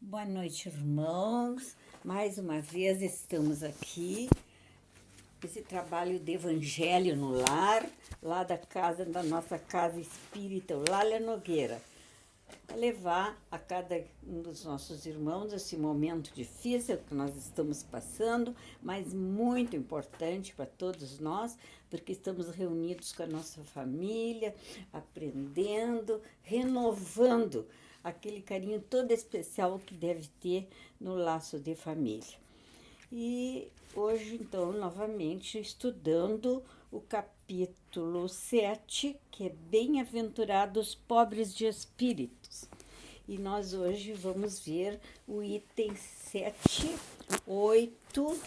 Boa noite, irmãos. Mais uma vez estamos aqui. Esse trabalho de Evangelho no Lar, lá da nossa casa espírita, o Lália Nogueira, para levar a cada um dos nossos irmãos esse momento difícil que nós estamos passando, mas muito importante para todos nós, porque estamos reunidos com a nossa família, aprendendo, renovando aquele carinho todo especial que deve ter no laço de família. E hoje, então, novamente estudando o capítulo 7, que é Bem-aventurados pobres de espíritos. E nós hoje vamos ver o item 7, 8,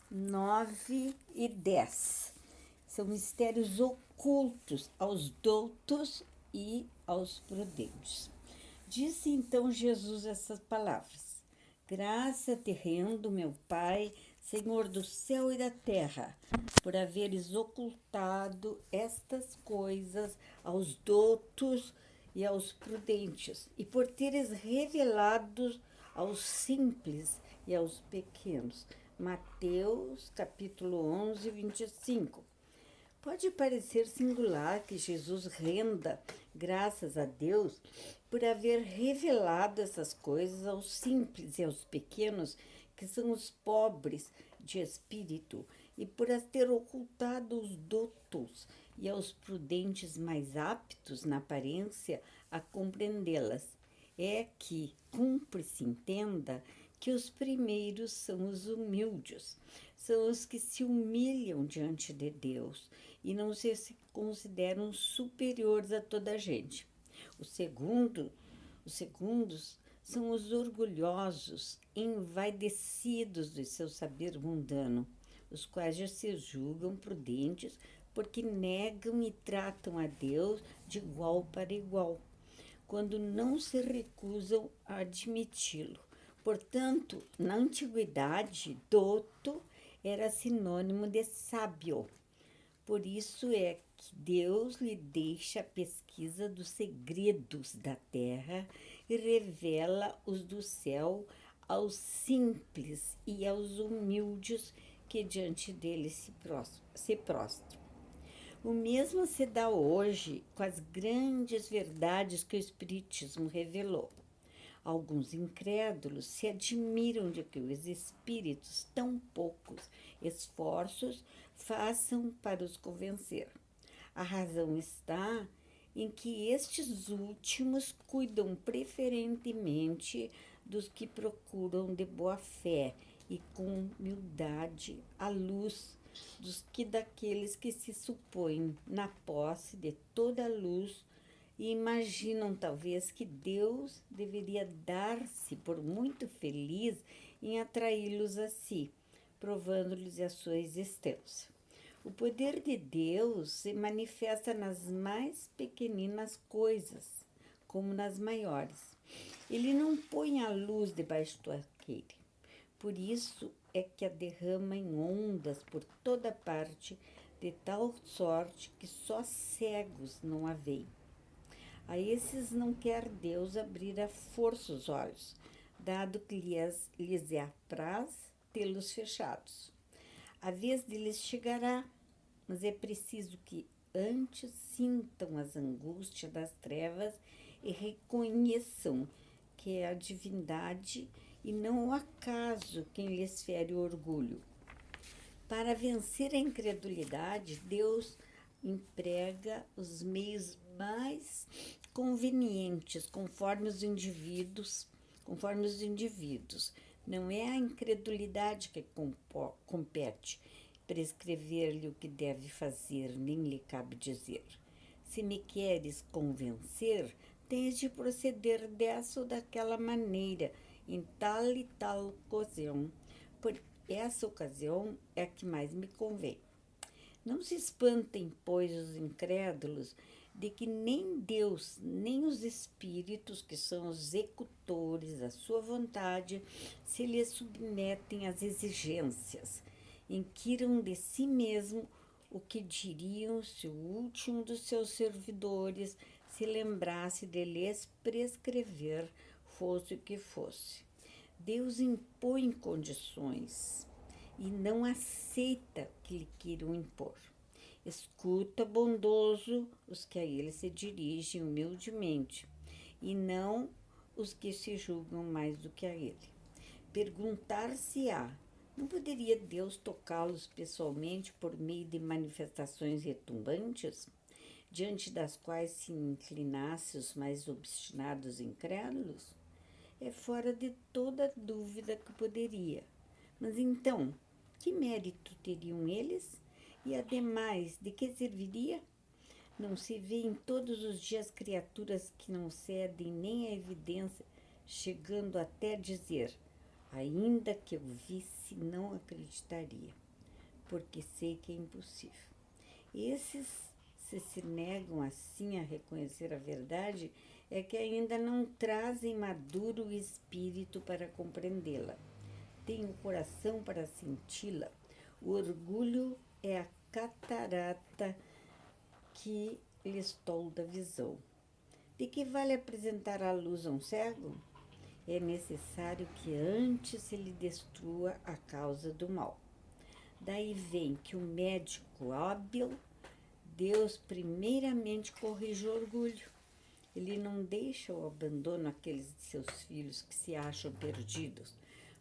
9 e 10. São mistérios ocultos aos doutos e aos prudentes. Disse então Jesus essas palavras: Graça te rendo, meu Pai, Senhor do céu e da terra, por haveres ocultado estas coisas aos doutos e aos prudentes, e por teres revelado aos simples e aos pequenos. Mateus, capítulo 11, 25. Pode parecer singular que Jesus renda graças a Deus por haver revelado essas coisas aos simples e aos pequenos, que são os pobres de espírito, e por as ter ocultado os doutos e aos prudentes mais aptos na aparência a compreendê-las. É que cumpre-se entenda que os primeiros são os humildes, são os que se humilham diante de Deus e não se consideram superiores a toda a gente. Os segundos são os orgulhosos, envaidecidos do seu saber mundano, os quais já se julgam prudentes porque negam e tratam a Deus de igual para igual, quando não se recusam a admiti-lo. Portanto, na antiguidade, douto era sinônimo de sábio. Por isso é que Deus lhe deixa a pesquisa dos segredos da terra e revela os do céu aos simples e aos humildes que diante dele se prostram. O mesmo se dá hoje com as grandes verdades que o Espiritismo revelou. Alguns incrédulos se admiram de que os espíritos tão poucos esforços façam para os convencer. A razão está em que estes últimos cuidam preferentemente dos que procuram de boa fé e com humildade a luz dos que daqueles que se supõem na posse de toda a luz e imaginam talvez que Deus deveria dar-se por muito feliz em atraí-los a si, provando-lhes a sua existência. O poder de Deus se manifesta nas mais pequeninas coisas, como nas maiores. Ele não põe a luz debaixo do alqueire. Por isso é que a derrama em ondas por toda parte, de tal sorte que só cegos não a veem. A esses não quer Deus abrir à força os olhos, dado que lhes é apraz tê-los fechados. A vez deles chegará, mas é preciso que antes sintam as angústias das trevas e reconheçam que é a divindade e não o acaso quem lhes fere o orgulho. Para vencer a incredulidade, Deus emprega os meios mais convenientes conforme os indivíduos. Não é a incredulidade que compete prescrever-lhe o que deve fazer, nem lhe cabe dizer. Se me queres convencer, tens de proceder dessa ou daquela maneira, em tal e tal ocasião, por essa ocasião é a que mais me convém. Não se espantem, pois, os incrédulos, de que nem Deus, nem os espíritos, que são os executores da sua vontade, se lhes submetem às exigências. Inquiram de si mesmo o que diriam se o último dos seus servidores se lembrasse de lhes prescrever fosse o que fosse. Deus impõe condições e não aceita que lhe queiram impor. Escuta bondoso os que a ele se dirigem humildemente, e não os que se julgam mais do que a ele. Perguntar-se-á, não poderia Deus tocá-los pessoalmente por meio de manifestações retumbantes, diante das quais se inclinasse os mais obstinados incrédulos? É fora de toda dúvida que poderia. Mas então, que mérito teriam eles? E, ademais, de que serviria? Não se vê em todos os dias criaturas que não cedem nem à evidência, chegando até a dizer: ainda que eu visse, não acreditaria, porque sei que é impossível. Esses, se negam assim a reconhecer a verdade, é que ainda não trazem maduro o espírito para compreendê-la. Têm o coração para senti-la. O orgulho é a catarata que lhes tolda a visão. De que vale apresentar a luz a um cego? É necessário que antes se lhe destrua a causa do mal. Daí vem que o médico hábil, Deus primeiramente corrige o orgulho. Ele não deixa o abandono àqueles de seus filhos que se acham perdidos,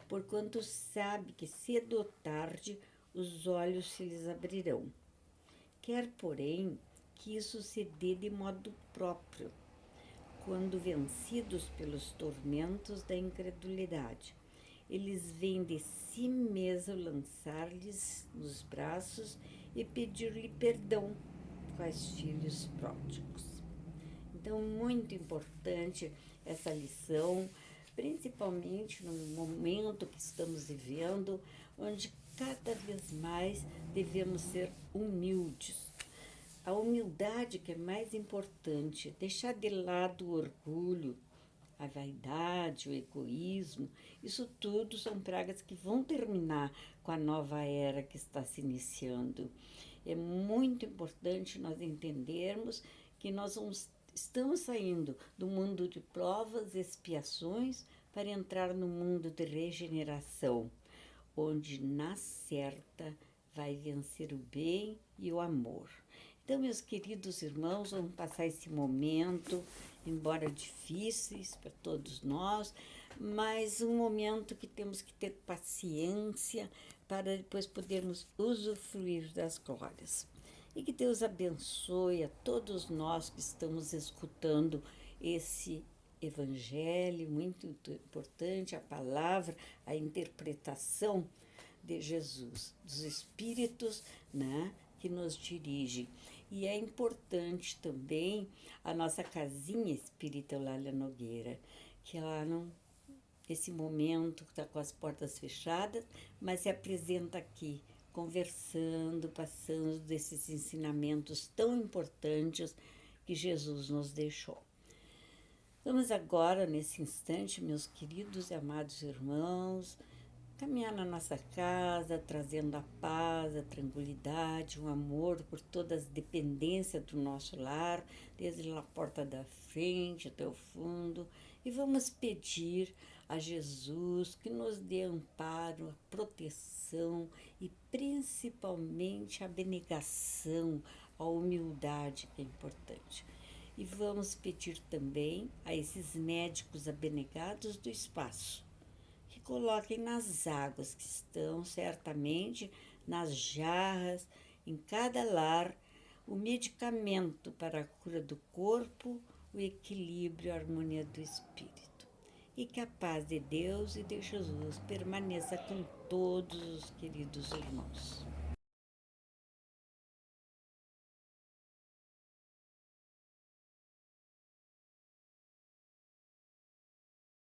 porquanto sabe que cedo ou tarde os olhos se lhes abrirão. Quer, porém, que isso se dê de modo próprio, quando vencidos pelos tormentos da incredulidade, eles vêm de si mesmo lançar-lhes nos braços e pedir-lhe perdão, quais filhos pródigos. Então, muito importante essa lição, principalmente no momento que estamos vivendo, onde cada vez mais devemos ser humildes. A humildade que é mais importante, deixar de lado o orgulho, a vaidade, o egoísmo, isso tudo são pragas que vão terminar com a nova era que está se iniciando. É muito importante nós entendermos que nós estamos saindo do mundo de provas e expiações para entrar no mundo de regeneração, onde na certa vai vencer o bem e o amor. Então, meus queridos irmãos, vamos passar esse momento, embora difíceis para todos nós, mas um momento que temos que ter paciência para depois podermos usufruir das glórias. E que Deus abençoe a todos nós que estamos escutando esse evangelho muito importante, a palavra, a interpretação de Jesus, dos Espíritos, né, que nos dirigem. E é importante também a nossa casinha espírita Eulália Nogueira, que ela não, esse momento está com as portas fechadas, mas se apresenta aqui, conversando, passando desses ensinamentos tão importantes que Jesus nos deixou. Vamos agora, nesse instante, meus queridos e amados irmãos, caminhar na nossa casa, trazendo a paz, a tranquilidade, o amor por todas as dependências do nosso lar, desde a porta da frente até o fundo, e vamos pedir a Jesus que nos dê amparo, a proteção e principalmente a abnegação, a humildade que é importante. E vamos pedir também a esses médicos abnegados do espaço, que coloquem nas águas que estão certamente nas jarras, em cada lar, o medicamento para a cura do corpo, o equilíbrio e a harmonia do espírito. E que a paz de Deus e de Jesus permaneça com todos os queridos irmãos.